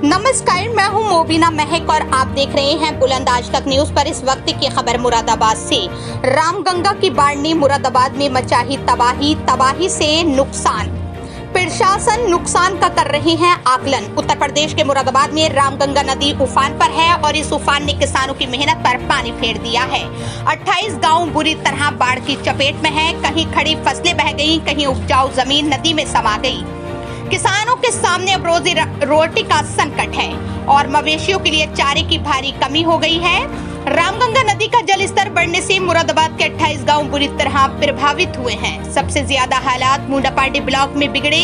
नमस्कार, मैं हूं मोबिना महक और आप देख रहे हैं बुलंद आज तक न्यूज पर। इस वक्त की खबर मुरादाबाद से। रामगंगा की बाढ़ ने मुरादाबाद में मचाही तबाही से नुकसान। प्रशासन नुकसान का कर रहे हैं आकलन। उत्तर प्रदेश के मुरादाबाद में रामगंगा नदी उफान पर है और इस उफान ने किसानों की मेहनत पर पानी फेर दिया है। 28 गांव बुरी तरह बाढ़ की चपेट में है। कहीं खड़ी फसलें बह गई, कहीं उपजाऊ जमीन नदी में समा गई। किसानों के सामने अब रोटी का संकट है और मवेशियों के लिए चारे की भारी कमी हो गई है। रामगंगा नदी का जलस्तर बढ़ने से मुरादाबाद के 28 गांव बुरी तरह प्रभावित हुए हैं। सबसे ज्यादा हालात मुंडापाटी ब्लॉक में बिगड़े,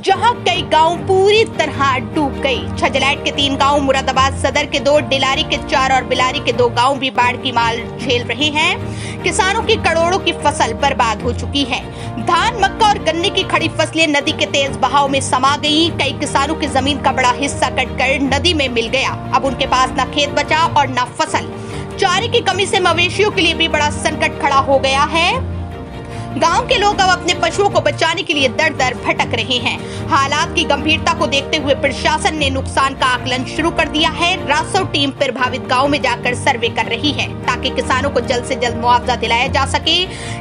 जहां कई गांव पूरी तरह डूब गई। छजलैट के 3 गांव, मुरादाबाद सदर के 2, डिलारी के 4 और बिलारी के 2 गांव भी बाढ़ की मार झेल रहे हैं। किसानों की करोड़ों की फसल बर्बाद हो चुकी है। धान, मक्का और गन्ने की खड़ी फसलें नदी के तेज बहाव में समा गई। कई किसानों की जमीन का बड़ा हिस्सा कटकर नदी में मिल गया। अब उनके पास न खेत बचा और न फसल। चारे की कमी से मवेशियों के लिए भी बड़ा संकट खड़ा हो गया है। गांव के लोग अब अपने पशुओं को बचाने के लिए दर दर भटक रहे हैं। हालात की गंभीरता को देखते हुए प्रशासन ने नुकसान का आकलन शुरू कर दिया है। रासव टीम प्रभावित गांव में जाकर सर्वे कर रही है ताकि किसानों को जल्द से जल्द मुआवजा दिलाया जा सके।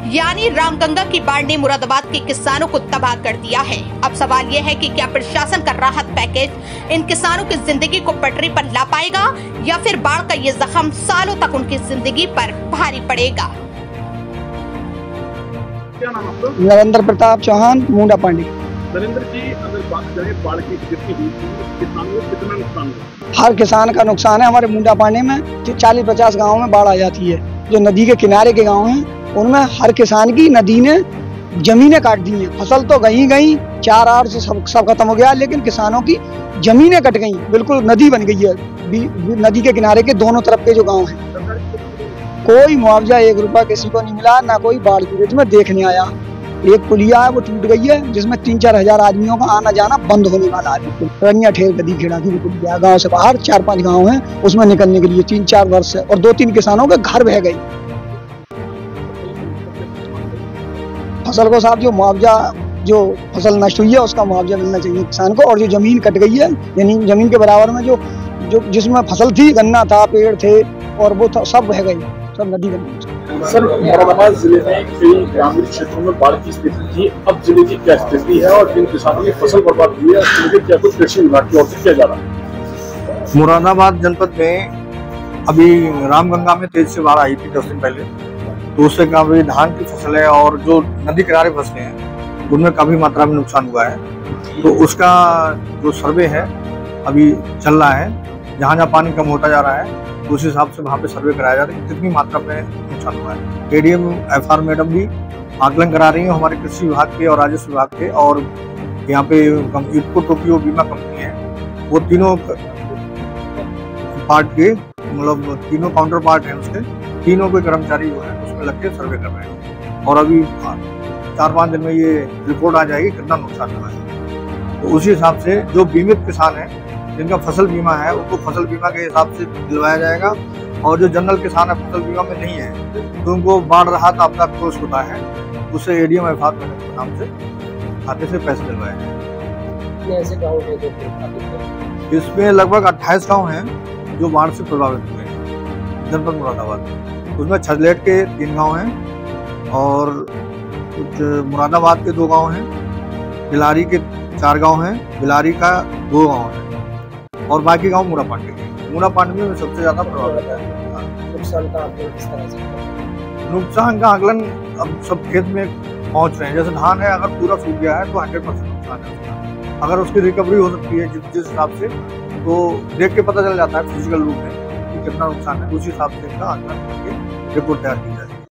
यानी रामगंगा की बाढ़ ने मुरादाबाद के किसानों को तबाह कर दिया है। अब सवाल यह है कि क्या प्रशासन का राहत पैकेज इन किसानों की जिंदगी को पटरी पर ला पाएगा या फिर बाढ़ का ये जख्म सालों तक उनकी जिंदगी पर भारी पड़ेगा। क्या नाम आपका? नरेंद्र प्रताप चौहान, मुंडापाटी। नरेंद्र जी, अगर बात करें बाढ़ की स्थिति हुई तो किसानों को कितना नुकसान हुआ? हर किसान का नुकसान है। हमारे मुंडापाटी में 40-50 गाँव में बाढ़ आ जाती है। जो नदी के किनारे के गाँव हैं उनमें हर किसान की नदी ने जमीनें काट दी हैं। फसल तो गई, 4 आर से सब खत्म हो गया, लेकिन किसानों की जमीनें कट गई, बिल्कुल नदी बन गई है। नदी के किनारे के दोनों तरफ के जो गाँव हैं, कोई मुआवजा 1 रुपया किसी को नहीं मिला, ना कोई बाढ़ पीड़ित में देखने आया। एक पुलिया है वो टूट गई है, जिसमें 3-4 हजार आदमियों का आना जाना बंद होने वाला है। रनिया ठेर गदी खेड़ा की पुलिया गाँव से बाहर 4-5 गाँव हैं, उसमें निकलने के लिए 3-4 वर्ष है और 2-3 किसानों के घर बह गई। फसल को साहब जो फसल नष्ट हुई है उसका मुआवजा मिलना चाहिए किसान को। और जो जमीन कट गई है, यानी जमीन के बराबर में जो जिसमें फसल थी, गन्ना था, पेड़ थे, और वो सब बह गई, सब नदी बन गई। सर, मुरादाबाद जिले में कई ग्रामीण क्षेत्रों में बाढ़ की स्थिति थी, अब जिले की क्या स्थिति है और जिन किसानों की फसल बर्बाद हुई है उनके क्या कुछ कृषि विभाग की ओर से किया जा रहा है? मुरादाबाद जनपद में अभी रामगंगा में तेज से बाढ़ आई थी 10 दिन पहले, तो उससे काफी धान की फसलें और जो नदी किनारे फसलें हैं उनमें काफी मात्रा में नुकसान हुआ है। तो उसका जो सर्वे है अभी चल रहा है। जहाँ पानी कम होता जा रहा है उस हिसाब से वहाँ पे सर्वे कराया जा रहा है कि कितनी मात्रा में नुकसान हुआ है। एडीएम एफआर मैडम भी आकलन करा रही है हमारे कृषि विभाग के और राजस्व विभाग के। और यहाँ पे इफको टोक्यो बीमा कंपनी है, वो तीनों पार्ट के मतलब तीनों काउंटर पार्ट है उसके, तीनों के कर्मचारी जो है उसमें लग के सर्वे कर रहे हैं। और अभी 4-5 दिन में ये रिपोर्ट आ जाएगी कितना नुकसान हुआ है। तो उसी हिसाब से जो बीमित किसान है, जिनका फसल बीमा है, उनको फसल बीमा के हिसाब से दिलवाया जाएगा। और जो जनरल किसान है फसल बीमा में नहीं है तो उनको बाढ़ राहत आपदा कोष होता है, उससे एडीएम एफआर के नाम से खाते से पैसे दिलवाए जाएंगे। ऐसे गाँव हैं इसमें लगभग 28 गाँव हैं जो बाढ़ से प्रभावित हुए हैं जनपद मुरादाबाद। उसमें छजलेट के 3 गाँव हैं और कुछ मुरादाबाद के 2 गाँव हैं, बिलारी के 4 गाँव हैं, बिलारी का 2 गाँव है और बाकी गांव मुंडापाटी में सबसे ज्यादा प्रभावित है। नुकसान का आकलन किस तरह से? नुकसान का आकलन अब सब खेत में पहुंच रहे हैं। जैसे धान है, अगर पूरा सूख गया है तो 100% नुकसान है उसका। अगर उसकी रिकवरी हो सकती है जिस हिसाब से, तो देख के पता चल जाता है फिजिकल रूप में कि कितना नुकसान है। उसी हिसाब से इसका आकलन करके रिपोर्ट तैयार की जाएगी।